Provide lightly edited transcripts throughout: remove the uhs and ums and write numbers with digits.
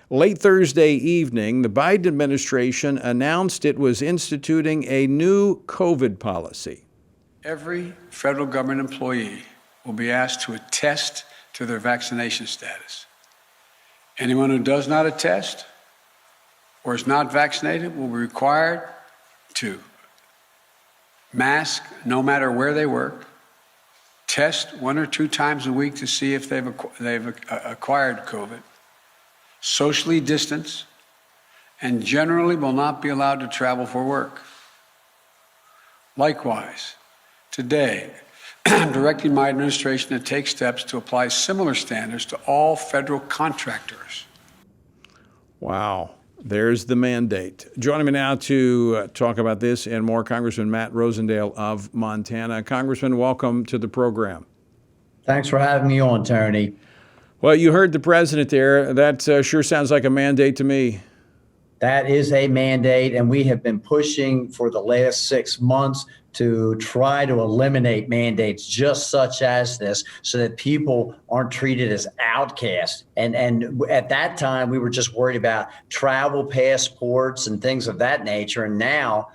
Late Thursday evening, the Biden administration announced it was instituting a new COVID policy. Every federal government employee will be asked to attest to their vaccination status. Anyone who does not attest or is not vaccinated will be required to mask no matter where they work, test 1 or 2 times a week to see if they've acquired COVID, socially distance, and generally will not be allowed to travel for work. Likewise, today, I'm directing my administration to take steps to apply similar standards to all federal contractors. Wow. There's the mandate. Joining me now to talk about this and more, Congressman Matt Rosendale of Montana. Congressman, welcome to the program. Thanks for having me on, Tony. Well, you heard the president there. That sure sounds like a mandate to me. That is a mandate, and we have been pushing for the last 6 months to try to eliminate mandates just such as this so that people aren't treated as outcasts. And at that time, we were just worried about travel passports and things of that nature. And now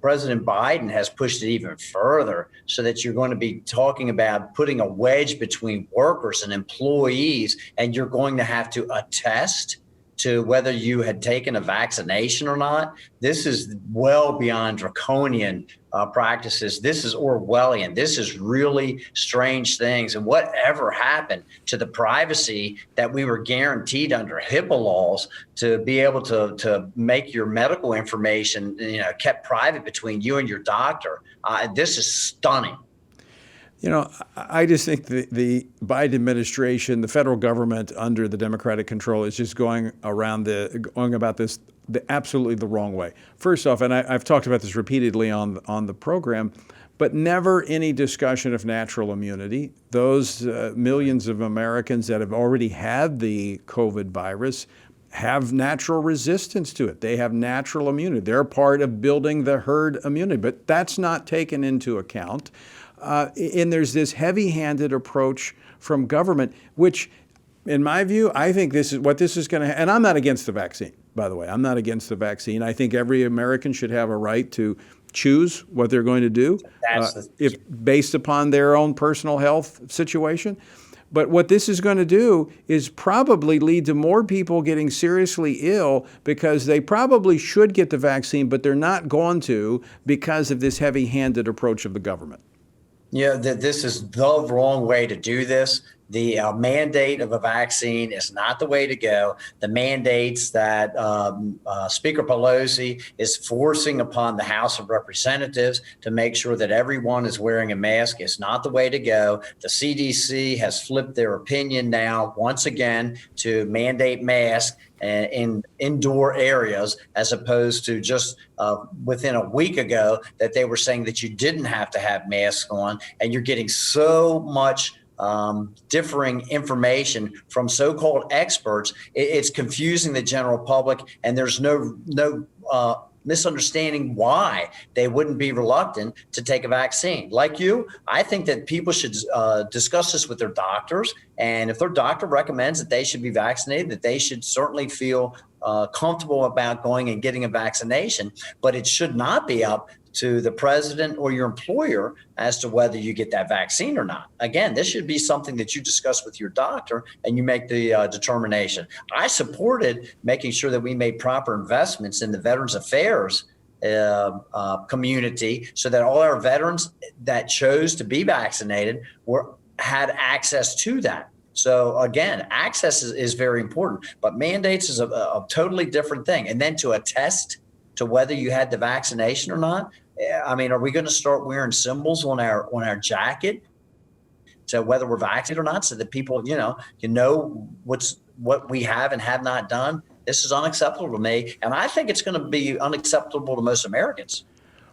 President Biden has pushed it even further so that you're going to be talking about putting a wedge between workers and employees, and you're going to have to attest to whether you had taken a vaccination or not. This is well beyond draconian practices. This is Orwellian. This is really strange things. And whatever happened to the privacy that we were guaranteed under HIPAA laws to be able to make your medical information, kept private between you and your doctor? This is stunning. You know, I just think the Biden administration, the federal government under the Democratic control, is just going about this absolutely the wrong way. First off, and I've talked about this repeatedly on the program, but never any discussion of natural immunity. Those millions of Americans that have already had the COVID virus have natural resistance to it. They have natural immunity. They're part of building the herd immunity, but that's not taken into account. And there's this heavy-handed approach from government, which, in my view, I think this is what this is going to. And I'm not against the vaccine, by the way. I'm not against the vaccine. I think every American should have a right to choose what they're going to do, if based upon their own personal health situation. But what this is going to do is probably lead to more people getting seriously ill because they probably should get the vaccine, but they're not going to because of this heavy-handed approach of the government. Yeah, this is the wrong way to do this. The mandate of a vaccine is not the way to go. The mandates that Speaker Pelosi is forcing upon the House of Representatives to make sure that everyone is wearing a mask is not the way to go. The CDC has flipped their opinion now once again to mandate masks in indoor areas, as opposed to just within a week ago that they were saying that you didn't have to have masks on. And you're getting so much differing information from so-called experts. It's confusing the general public, and there's no misunderstanding why they wouldn't be reluctant to take a vaccine. Like you, I think that people should discuss this with their doctors, and if their doctor recommends that they should be vaccinated, that they should certainly feel comfortable about going and getting a vaccination. But it should not be up to the president or your employer as to whether you get that vaccine or not. Again, this should be something that you discuss with your doctor and you make the determination. I supported making sure that we made proper investments in the Veterans Affairs community so that all our veterans that chose to be vaccinated had access to that. So again, access is very important, but mandates is a totally different thing. And then to attest to whether you had the vaccination or not. I mean, are we going to start wearing symbols on our jacket to whether we're vaccinated or not, so that people, what we have and have not done? This is unacceptable to me, and I think it's going to be unacceptable to most Americans.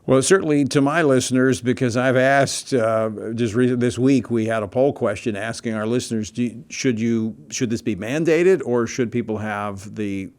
Well, certainly to my listeners, because I've asked this week we had a poll question asking our listeners: should this be mandated, or should people have the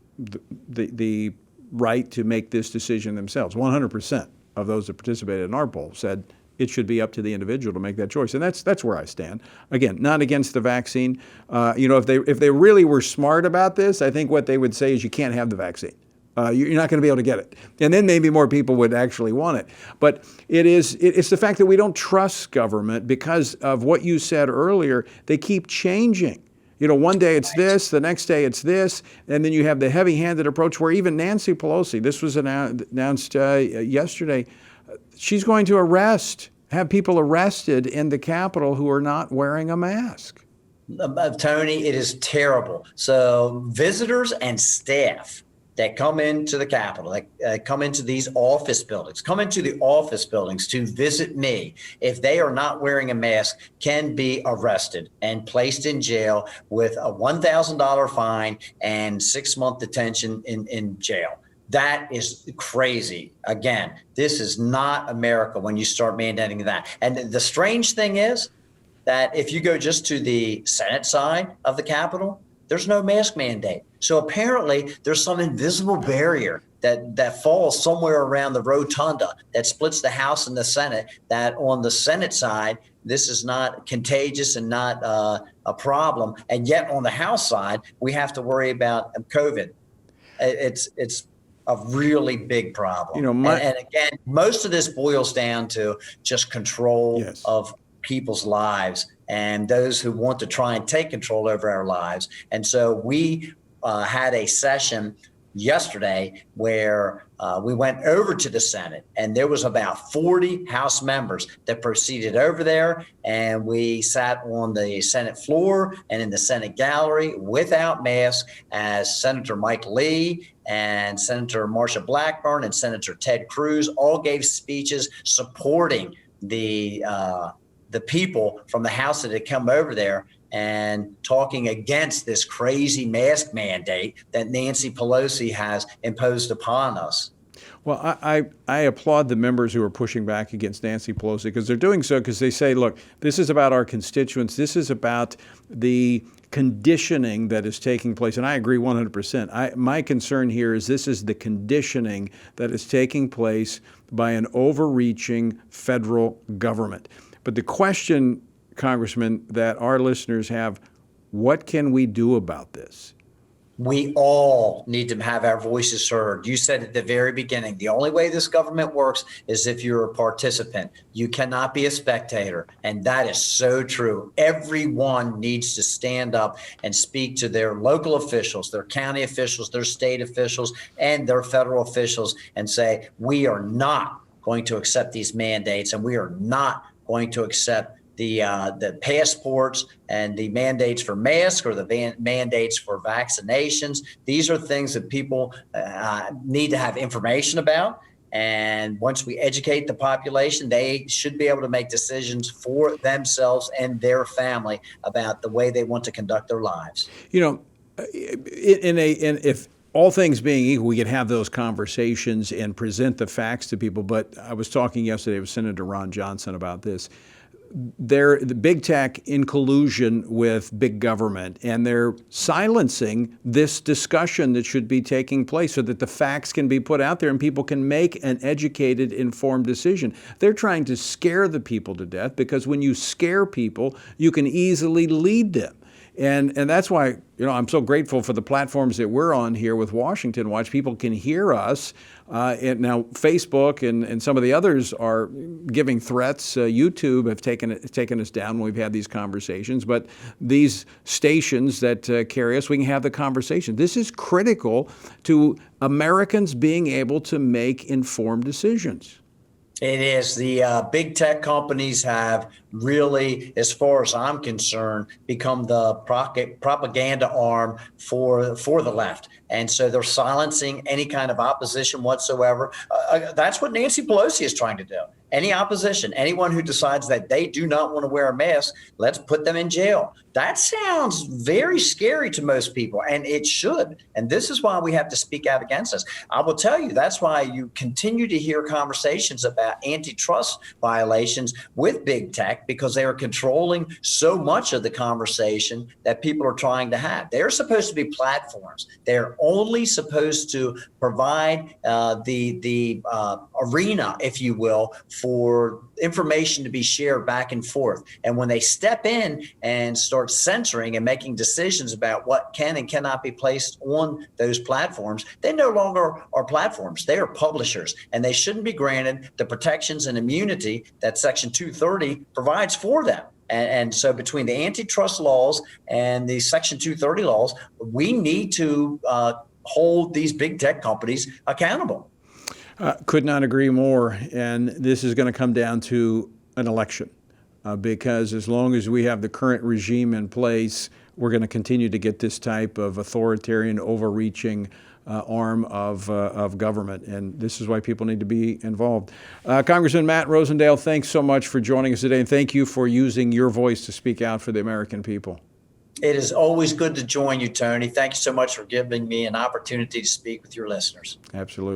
right to make this decision themselves? 100% of those that participated in our poll said It should be up to the individual to make that choice, and that's where I stand. Again, not against the vaccine. If they really were smart about this, I think what they would say is you can't have the vaccine. You're not going to be able to get it, and then maybe more people would actually want it. But it's the fact that we don't trust government because of what you said earlier. They keep changing. One day it's this, the next day it's this, and then you have the heavy-handed approach where even Nancy Pelosi, this was announced yesterday, she's going to have people arrested in the Capitol who are not wearing a mask. Tony, it is terrible. So visitors and staff that come into the Capitol, that come into these office buildings, to visit me, if they are not wearing a mask, can be arrested and placed in jail with a $1,000 fine and 6-month detention in jail. That is crazy. Again, this is not America when you start mandating that. And the strange thing is that if you go just to the Senate side of the Capitol, there's no mask mandate. So apparently there's some invisible barrier that falls somewhere around the rotunda that splits the House and the Senate, that on the Senate side, this is not contagious and not a problem. And yet on the House side, we have to worry about COVID. It's a really big problem. And again, most of this boils down to just control of people's lives and those who want to try and take control over our lives. And so we had a session yesterday where we went over to the Senate, and there was about 40 House members that proceeded over there, and we sat on the Senate floor and in the Senate gallery without masks as Senator Mike Lee and Senator Marsha Blackburn and Senator Ted Cruz all gave speeches supporting the people from the House that had come over there and talking against this crazy mask mandate that Nancy Pelosi has imposed upon us. Well, I applaud the members who are pushing back against Nancy Pelosi because they're doing so because they say, look, this is about our constituents. This is about the conditioning that is taking place. And I agree 100%. My concern here is this is the conditioning that is taking place by an overreaching federal government. But the question, Congressman, that our listeners have, what can we do about this? We all need to have our voices heard. You said at the very beginning, the only way this government works is if you're a participant. You cannot be a spectator. And that is so true. Everyone needs to stand up and speak to their local officials, their county officials, their state officials, and their federal officials and say, we are not going to accept these mandates, and we are not going to accept the passports and the mandates for masks or the mandates for vaccinations. These are things that people need to have information about. And once we educate the population, they should be able to make decisions for themselves and their family about the way they want to conduct their lives. If all things being equal, we could have those conversations and present the facts to people. But I was talking yesterday with Senator Ron Johnson about this. They're the big tech in collusion with big government, and they're silencing this discussion that should be taking place so that the facts can be put out there and people can make an educated, informed decision. They're trying to scare the people to death because when you scare people, you can easily lead them. And that's why, I'm so grateful for the platforms that we're on here with Washington Watch. People can hear us. And now Facebook and some of the others are giving threats. YouTube have taken us down when we've had these conversations. But these stations that carry us, we can have the conversation. This is critical to Americans being able to make informed decisions. It is. The big tech companies have really, as far as I'm concerned, become the propaganda arm for the left. And so they're silencing any kind of opposition whatsoever. That's what Nancy Pelosi is trying to do. Any opposition, anyone who decides that they do not want to wear a mask, let's put them in jail. That sounds very scary to most people, and it should. And this is why we have to speak out against this. I will tell you, that's why you continue to hear conversations about antitrust violations with big tech, effect because they are controlling so much of the conversation that people are trying to have. They're supposed to be platforms. They're only supposed to provide the arena, if you will, for information to be shared back and forth. And when they step in and start censoring and making decisions about what can and cannot be placed on those platforms, they no longer are platforms. They are publishers, and they shouldn't be granted the protections and immunity that Section 230 provides for them. And so between the antitrust laws and the Section 230 laws, we need to hold these big tech companies accountable. Could not agree more. And this is going to come down to an election because as long as we have the current regime in place, we're going to continue to get this type of authoritarian, overreaching arm of government. And this is why people need to be involved. Congressman Matt Rosendale, thanks so much for joining us today. And thank you for using your voice to speak out for the American people. It is always good to join you, Tony. Thank you so much for giving me an opportunity to speak with your listeners. Absolutely.